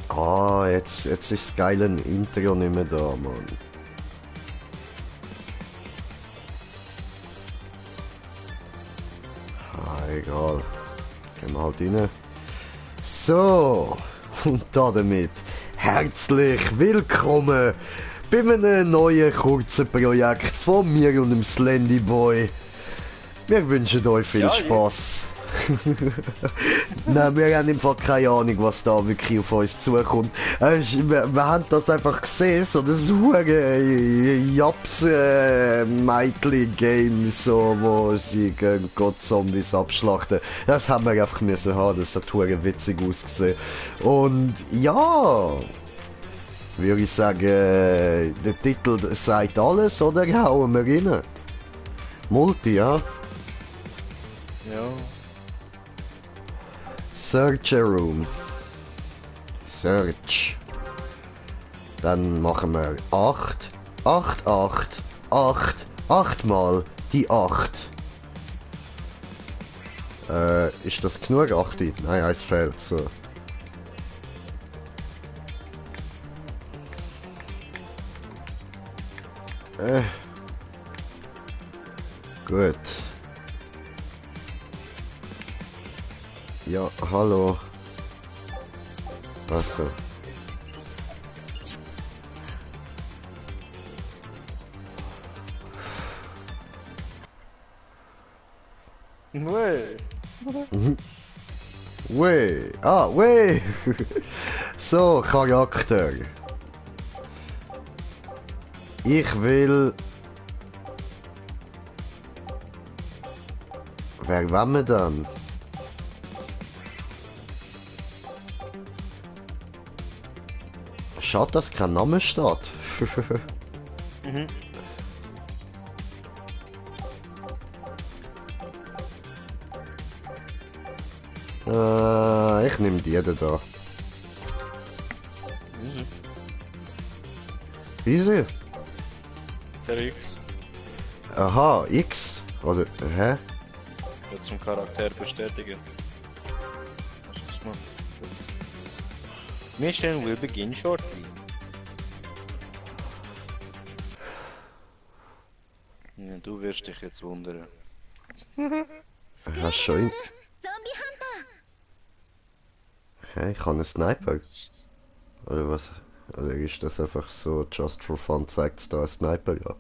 Ah, jetzt ist das geile Intro nicht mehr da, Mann. Ah, egal. Gehen wir halt rein. So, und damit herzlich willkommen bei einem neuen kurzen Projekt von mir und dem Slendy Boy. Wir wünschen euch viel Spaß. Nein, wir haben im Fall keine Ahnung, was da wirklich auf uns zukommt. Wir haben das einfach gesehen, so das Japs Meitli-Game, so, wo sie gegen Gott-Zombies abschlachten. Das haben wir einfach müssen haben, das hat witzig ausgesehen. Und ja, würde ich sagen, der Titel sagt alles, oder hauen wir rein? Multi, ja? Ja. Search a Room. Search. Dann machen wir 8, 8, 8, 8, 8 mal die 8. Ist das genug? 8? Nein, eins fehlt, so. Gut. Ja, hallo. Achso. Wey. Wey. Ah, wey. So, Charakter. Ich will... Wer wollen wir dann? Schade, dass kein Name steht. Mhm. Ich nehme die da. Easy. Der X. Aha, X. Oder, hä? Ja, zum Charakter bestätigen. Was mal. Mission will begin shortly. Ja, du wirst dich jetzt wundern. Hast schon. Hä, ich habe einen Sniper. Oder was? Oder ist das einfach so, just for fun, zeigt es da einen Sniper, ja?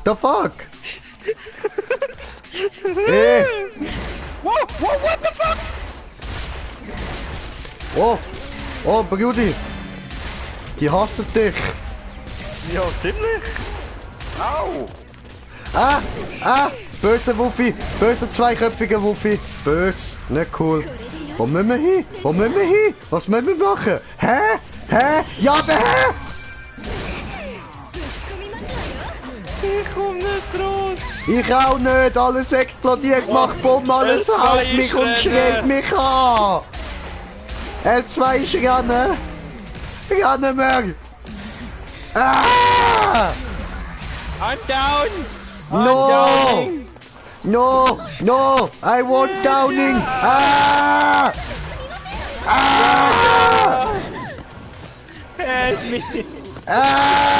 The fuck? Hey! What the fuck? Oh, Brudi! Die hassen dich! Ja, ziemlich. Au! Böser Wuffi! Böser zweiköpfiger Wuffi! Bös! Nicht cool! Wo müssen wir hin? Wo müssen wir hin? Was müssen wir machen? Hä? Hä? Ja, aber hä? Ich komm nicht raus! Ich auch nicht! Alles explodiert, macht Bumm, alles L2 haut mich ist und rennen. schreit mich an! L2 ist rennen! Rennen wir! Ah! I'm down! I'm No! downing. No! No! I want downing! Ah! Ah! Help me! Ah!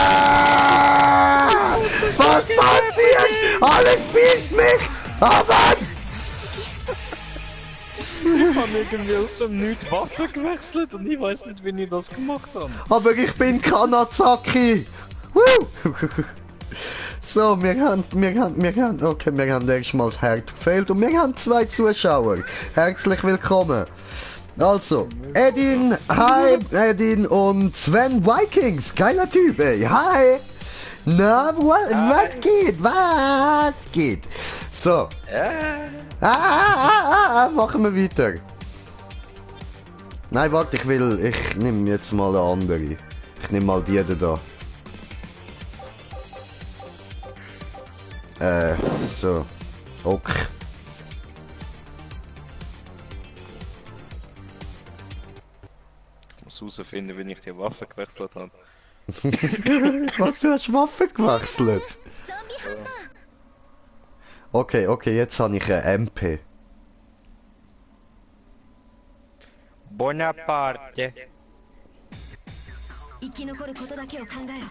Was passiert? Alles bietet mich! Ah, was? Ich habe irgendwie aus dem Nichts Waffe gewechselt und ich weiß nicht, wie ich das gemacht habe. Aber ich bin Kanazaki! Woo! So, wir haben erstmal das Herz gefehlt und wir haben 2 Zuschauer. Herzlich willkommen. Also, Edin, hi, Edin und Sven Vikings, geiler Typ, ey, hi. Na, was geht, was geht? So. Machen wir weiter. Nein, warte, ich nehme jetzt mal eine andere. Ich nehme mal die da. So. Okay. Ich muss herausfinden, wie ich die Waffe gewechselt habe. Was, du hast Waffe gewechselt? Okay, jetzt habe ich eine MP. Bonaparte. 生き残ることだけを考えろ。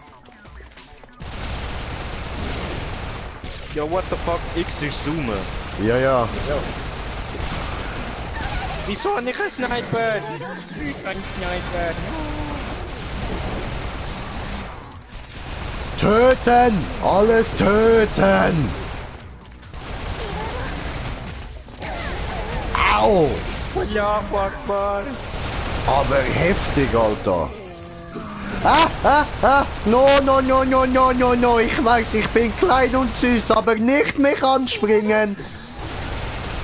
Yo, what the fuck? X ist zoomen. Ja, ja. Wieso nicht ein Sniper? Ich kann Sniper. Töten! Alles töten! Au! Ja, Akbar. Aber heftig, Alter. No, no, no, no, no, no, no. Ich weiß, ich bin klein und süß, aber nicht mich anspringen.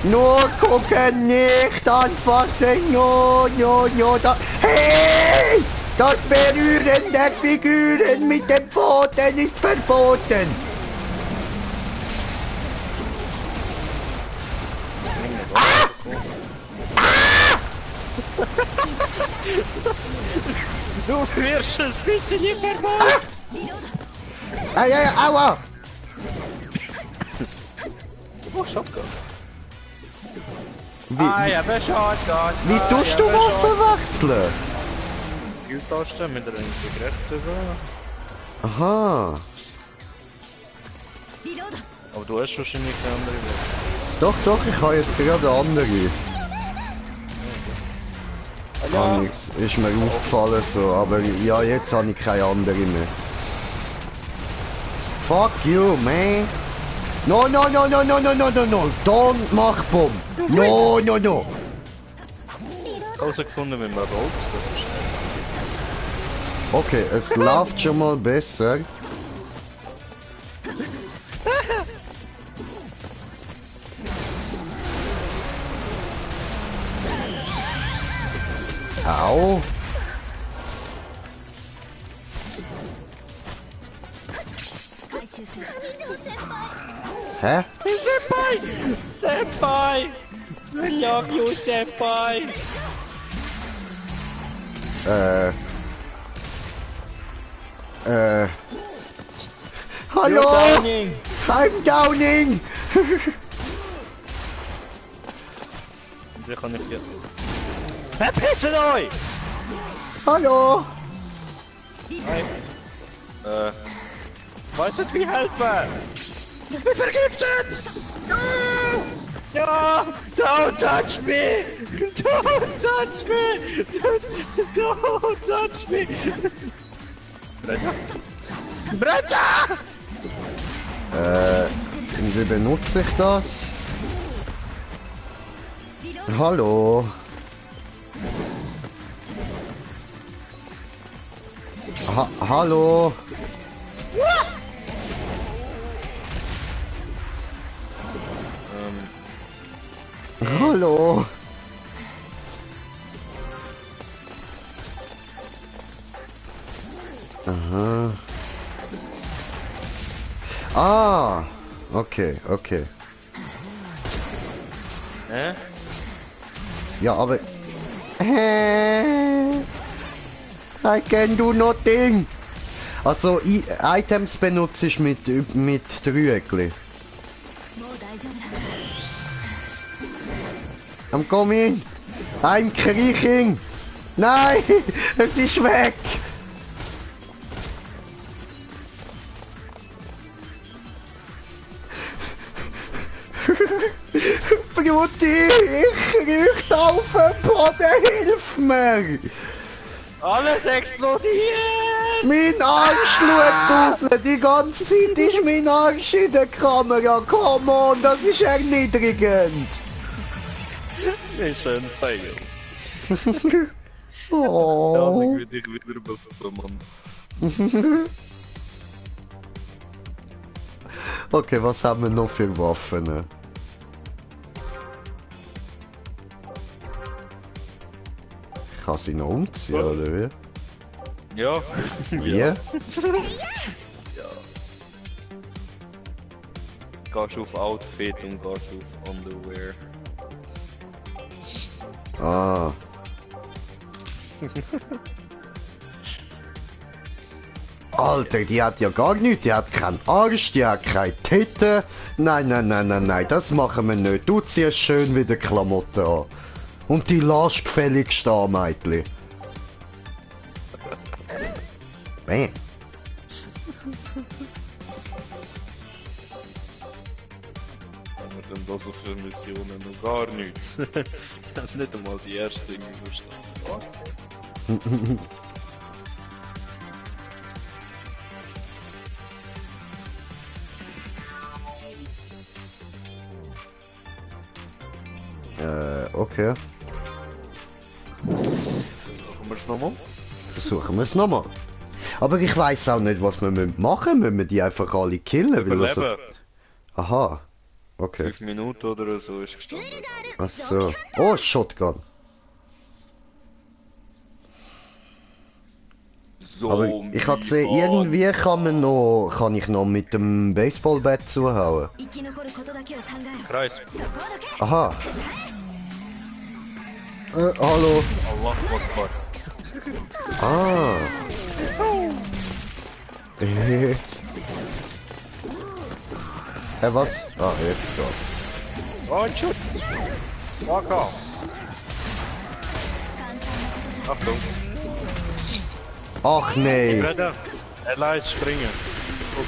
Nur gucken, nicht anfassen. No, no, no. Hey! Das Berühren der Figuren mit den Pfoten ist verboten. Du wirst ein bisschen verboten. Aua! Oh, Shotgun. Wie, Ah, ja, wer Shotgun. wie tust du Waffen wechseln? Q-Taste mit der linken Rechtshügel. Aha. Aber du hast wahrscheinlich eine andere Welt. Doch, doch, ich habe jetzt gerade eine andere. Ja. Ist mir aufgefallen so, aber ja, jetzt habe ich keine andere mehr. Fuck you, man. No, no, no, no, no, no, no, no, no. Don't mach Bomb. No, no, no. Gefunden mit dem Rot, das ist Okay, es läuft schon mal besser. Au. Hä? Senpai! Senpai! I love you, Senpai! Hallo! You're downing. I'm downing! Sie kann nicht hier. Verpissen euch! Hallo! Nein. Weißt du, wie helfen? Vergiftet! No! No! Don't touch me! Don't touch me! Don't touch me! Britta? Britta! Wie benutze ich das? Hallo? Hallo? Hallo? Aha. Ah! Okay, okay. Ja, aber... I can do nothing! Also, Items benutze ich mit Dreieckli. I'm coming! I'm kriechen! Nein! Es ist weg! Brutti, ich krieg auf den Boden, hilf mir! Alles explodiert! Mein Arsch schaut raus! Die ganze Zeit ist mein Arsch in der Kamera! Come on, das ist erniedrigend! Ist ein Fail. Oh. Ja, ich will dich wieder bekommen. Okay, was haben wir noch für Waffen? Ich kann sie noch umziehen, oder wie? Ja. Wie? Ja. Gehst auf Outfit und gehst auf Underwear. Ah. Alter, die hat ja gar nichts, die hat keinen Arsch, die hat keine Titten. Nein, nein, nein, nein, nein, das machen wir nicht. Du ziehst schön wieder Klamotten an. Und die lässt gefällig stehen, Mädchen. Bam. Haben wir denn da so für Missionen? Noch gar nichts. Nicht einmal die erste irgendwie verstanden. Okay. Versuchen wir es nochmal? Versuchen wir es nochmal. Aber ich weiß auch nicht, was wir machen müssen. Müssen wir die einfach alle killen? Weil das so... Überleben. Aha. Okay. 5 Minuten oder so ist gestanden. Ach so. Oh, Shotgun. So, Aber ich habe gesehen, irgendwie kann ich noch mit dem Baseballbat zuhauen. 生き残ることだけを考えろ Kreis. そこだけ Aha. Hallo. Allah Akbar. Ah. Was? Ah, jetzt geht's. Und Schutt. Waka. Achtung. Ach nee. Redder. Leise springen. Oh,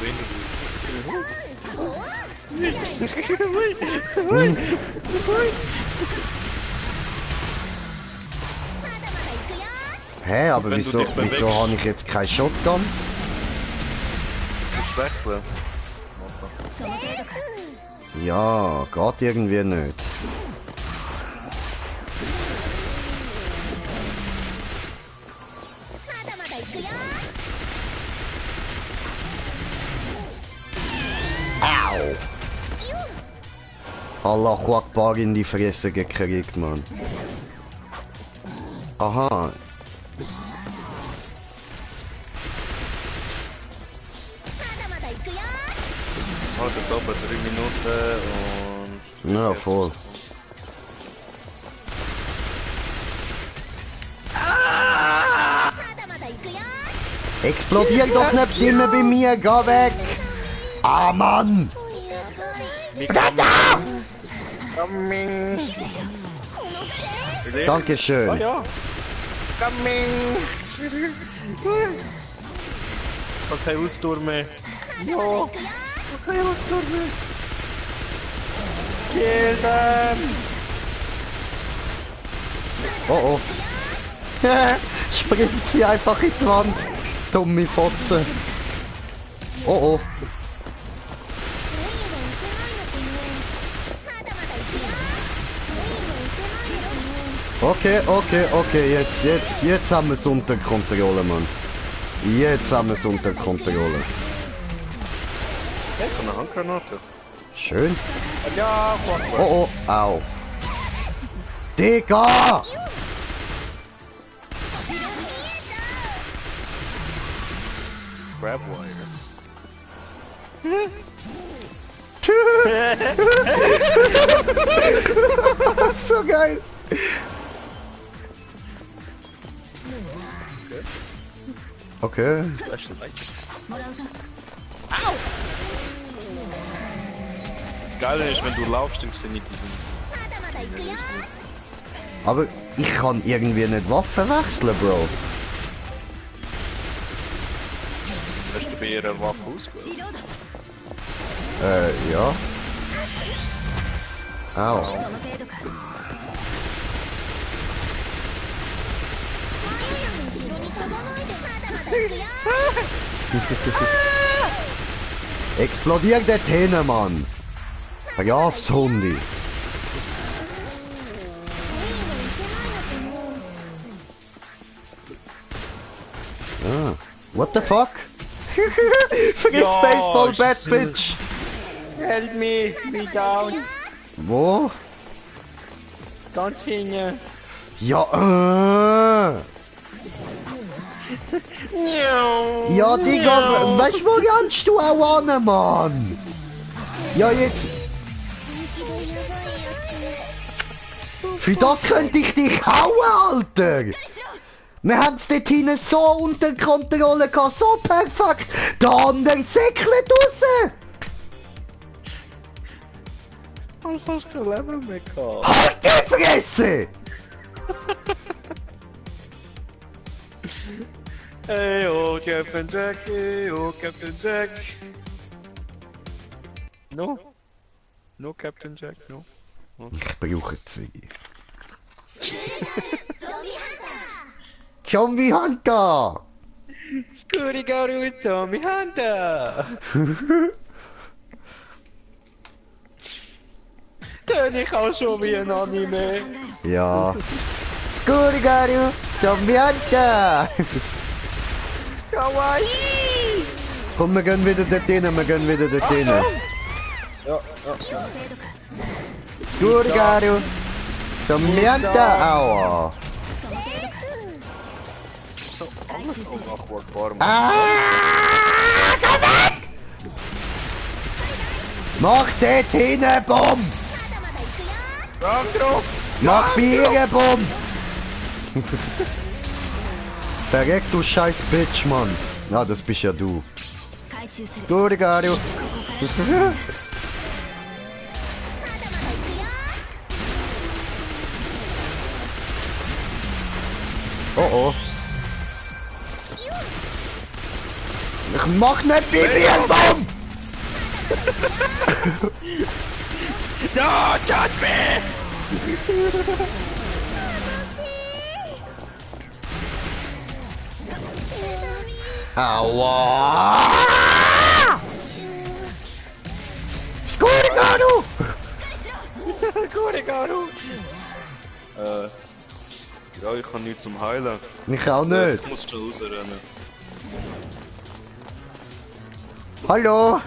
Hä, aber Wenn du wieso, dich bewegst. wieso habe ich jetzt kein Shotgun? Du musst wechseln. その程度か Ja, geht irgendwie nicht. Au! Allahu Akbar in die Fresse gekriegt, Mann. Aha. Haltet oben 3 Minuten und... Ja, voll. Explodier doch nicht immer bei mir, geh weg! Ah, Mann! Dankeschön. Ah ja! Coming! Kann kein Ausdauer mehr. Ja! Kann kein Ausdauer mehr. Kill them! Oh oh. Springt sie einfach in die Wand. Dumme Fotze. Oh oh. Okay, okay, okay, jetzt haben wir es unter Kontrolle, Mann. Jetzt haben wir es unter Kontrolle. Hey, von der Handgranate. Schön. Ja, fuck. Oh oh, au. Digga! Grab wire. So geil. Okay. Special Lights. もらうぞ Das Geile ist, wenn du laufst, dann sehe ich diesen... Aber ich kann irgendwie nicht Waffen wechseln, Bro. Hast du bei ihrer Waffe ausgewählt? リロード Ja. Au. その程度か Explodiert der Täne, Mann. Ja, aufs Hundi. Ah. What the fuck? Vergiss Ja, Baseball ist Bat, das- Bitch. Help me down. Wo? Ganz hinten. Ja, Ja, Digga, weißt du, wo rennst du auch an, Mann? Ja, jetzt... Für das könnte ich dich hauen, Alter! Wir haben es dort hinten so unter Kontrolle gehabt, so perfekt! Der andere säckelt raus! Ich hab fast kein Leben mehr gehabt. Halt die Fresse! Hey, oh, Captain Jack, hey, oh, Captain Jack. No? No, Captain Jack, no? Ich brauche sie. Zombie Hunter! Skurigaru Tommy Hunter! Töne ich auch schon wie ein Anime. Ja. Skurigaru Zombie Hunter! Kawaii! Komm, wir gehen wieder dort hin, wir gehen wieder dort hin. Ja, ja. Skurigaru Zombie Hunter! Aua! So, alles unmachbar. Ah! Komm weg! Mach dort hinten, Bumm! Dank drauf! Mach Bier, Bumm! Verreck, du scheiß Bitch, Mann! Ja, das bist ja du. 回収する Skurigaru! Oh oh. Ich mach nicht Bibi und Bumm! No, touch me! Aua! Skurigaru! Kurigaru! Ja, ich kann nichts zum Heilen. Ich auch nicht. Ich muss schon rausrennen. Hallo!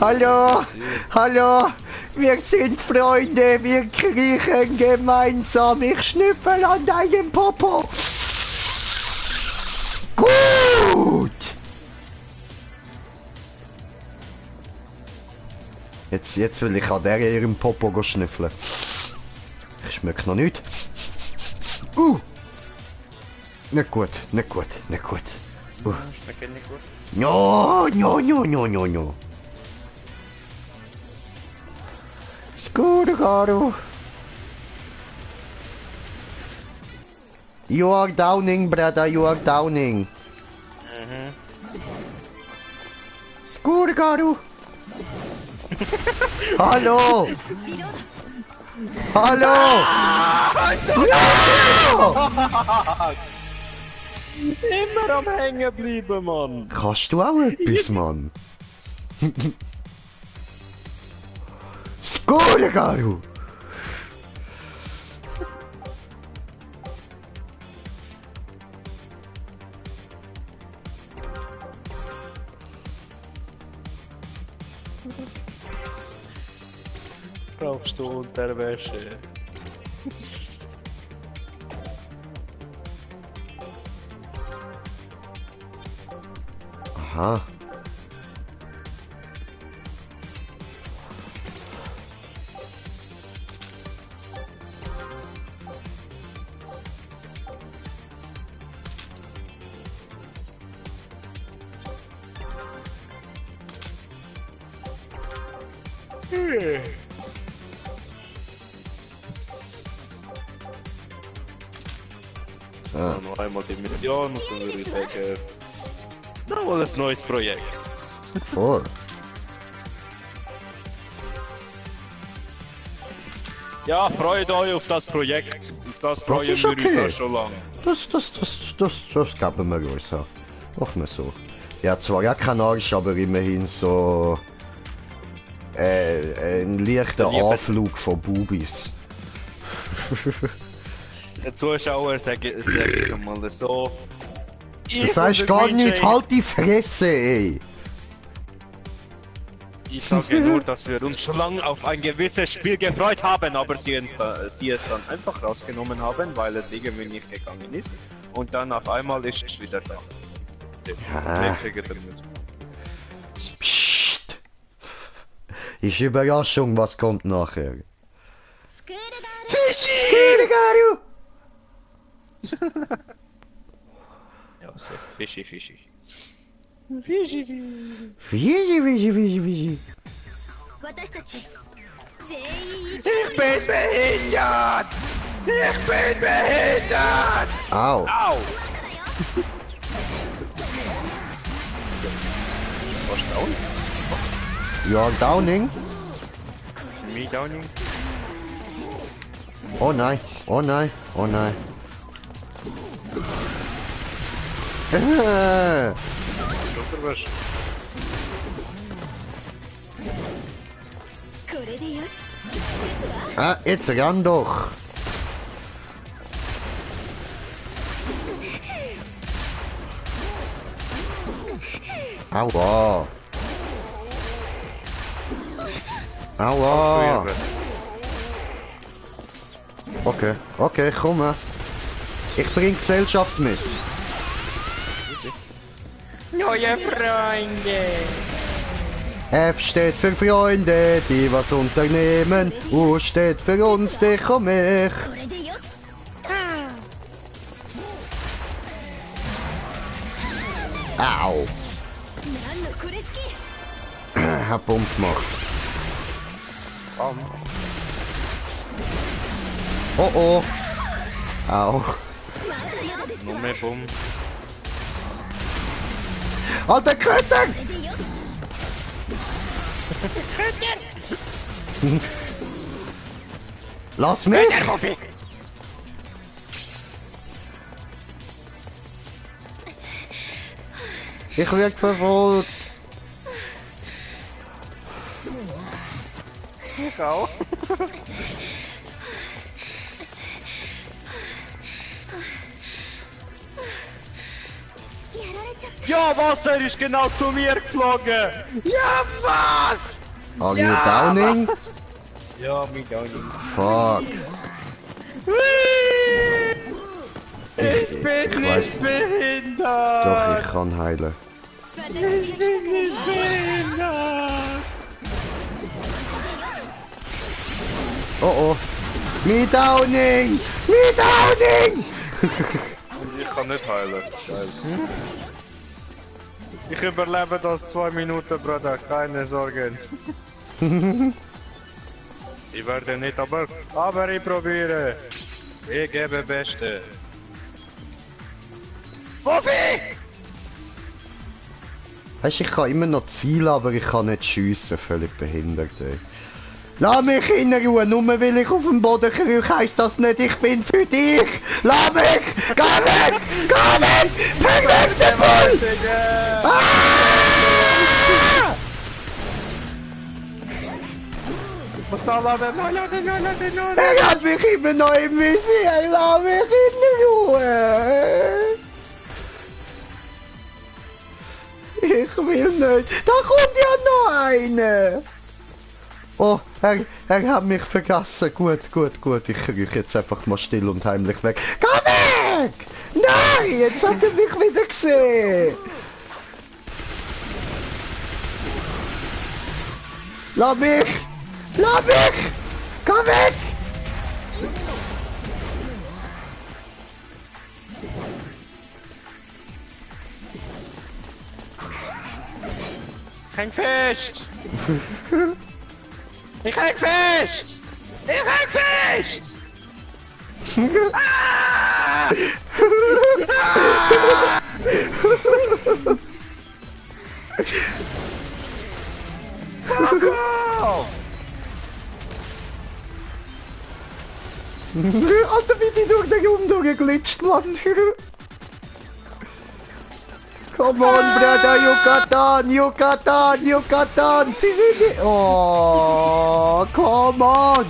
Hallo! Hallo! Wir sind Freunde, wir kriechen gemeinsam. Ich schnüffel an deinem Popo. Gut! Jetzt will ich an der ihrem Popo go schnüffeln. Ich schmeck noch nicht. Nicht gut, nicht gut, nicht gut. Schmeckt nicht gut. No, no, no, no, no, no. Skurigaru. You are downing, brother, you are downing. Skurigaru. Hallo. Hallo. No! Immer am Hängen bleiben, Mann! Kannst du auch etwas, Mann? Skurigaru! Brauchst du Unterwäsche? Aha. Noch einmal die Mission und dann würde ich sagen, nochmal ein neues Projekt. Voll. Ja, freut euch auf das Projekt. Auf das freuen ist wir uns okay. auch schon lange. Das geben wir uns auch. Machen wir so. Ja, zwar ja kein Arsch, aber immerhin so ein leichter Anflug von Bubis. Den Zuschauer sage ich mal so. Das heißt gar nicht, halt die Fresse, ey! Ich sage nur, dass wir uns schon lange auf ein gewisses Spiel gefreut haben, aber sie es dann einfach rausgenommen haben, weil es irgendwie nicht gegangen ist. Und dann auf einmal ist es wieder da. Ja. Psst! Ist Überraschung, was kommt nachher. スクールガール Skurigaru! Ja, so Fischi. Fischi, Fischi, Fischi, Fischi. 私たち全員 Ich bin behindert! Ich bin behindert! Au. Au! Was down? You're downing? Me downing? Oh nein, oh nein, oh nein. これでよし。 Ah, jetzt ran doch. Aua. Aua. Okay, okay, komm mal. Ich bring Gesellschaft mit. Neue Freunde! F steht für Freunde, die was unternehmen. U steht für uns, dich und mich. これでよし。 Au. なんのこれ式。 Hab Bumm gemacht. Oh oh. Au. まだまだですわ。 Noch mehr Bumm. Alter Köter! これでよし。 Lass mich! Ich werd verfolgt. Ich auch. Ja, Wasser ist genau zu mir geflogen! Ja, was? Are you downing? Ja, me downing. Fuck. Ich bin ich weiß- nicht behindert! Doch, ich kann heilen. 私 Ich bin nicht behindert! Oh oh. Me downing! Me downing! Ich kann nicht heilen. Geil. Ich überlebe das 2 Minuten, Bruder. Keine Sorgen. Ich werde nicht, aber ich probiere. Ich gebe Beste. Woffi! Weißt du, ich kann immer noch zielen, aber ich kann nicht schiessen. Völlig behindert, ey. Lass mich in Ruhe, nur weil ich auf dem Boden kriege, heisst das nicht, ich bin für dich! Lass mich! Geh weg! Geh weg! Bring weg, der Bull! Ah! Was da laden? Er hat mich immer noch im Visier! Lass mich in Ruhe! Ich will nicht! Da kommt ja noch einer! Oh, er hat mich vergessen. Gut. Ich kriege jetzt einfach mal still und heimlich weg. Geh weg! Nein, jetzt hat er mich wieder gesehen. Lass mich! Lass mich! Geh weg! Häng fest! Ich häng fest! Ich häng fest! Ah! Fuck off! Alter, wie die durch den Raum durchgeglitscht, Mann. Come on, Brother, Yucatan! Sie sind die... Oh, come on!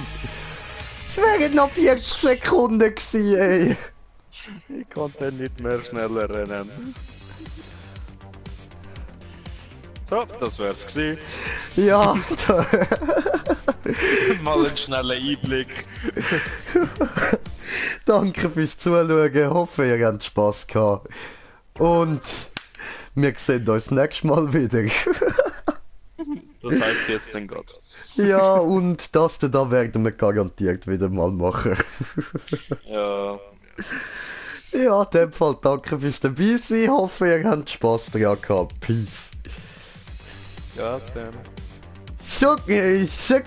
Es wären noch 40 Sekunden gewesen, ey. Ich konnte nicht mehr schneller rennen. So, das wär's gewesen. Ja, Mal ein schneller Einblick. danke fürs Zuschauen. Ich hoffe, ihr habt Spass gehabt. Und wir sehen uns nächstes Mal wieder. Das heißt jetzt den Gott. Ja, und das da werden wir garantiert wieder mal machen. Ja. Ja, in dem Fall danke fürs dabei sein. Ich hoffe, ihr habt Spass dran gehabt. Peace. Ja, zusammen. So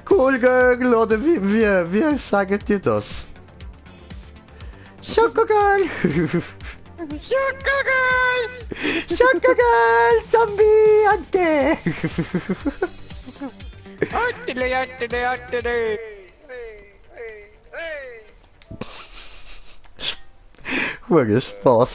cool, Girl, oder wie sagt ihr das? Schokogirl! Schokogirl! Zombie! Ante! Hure Spaß.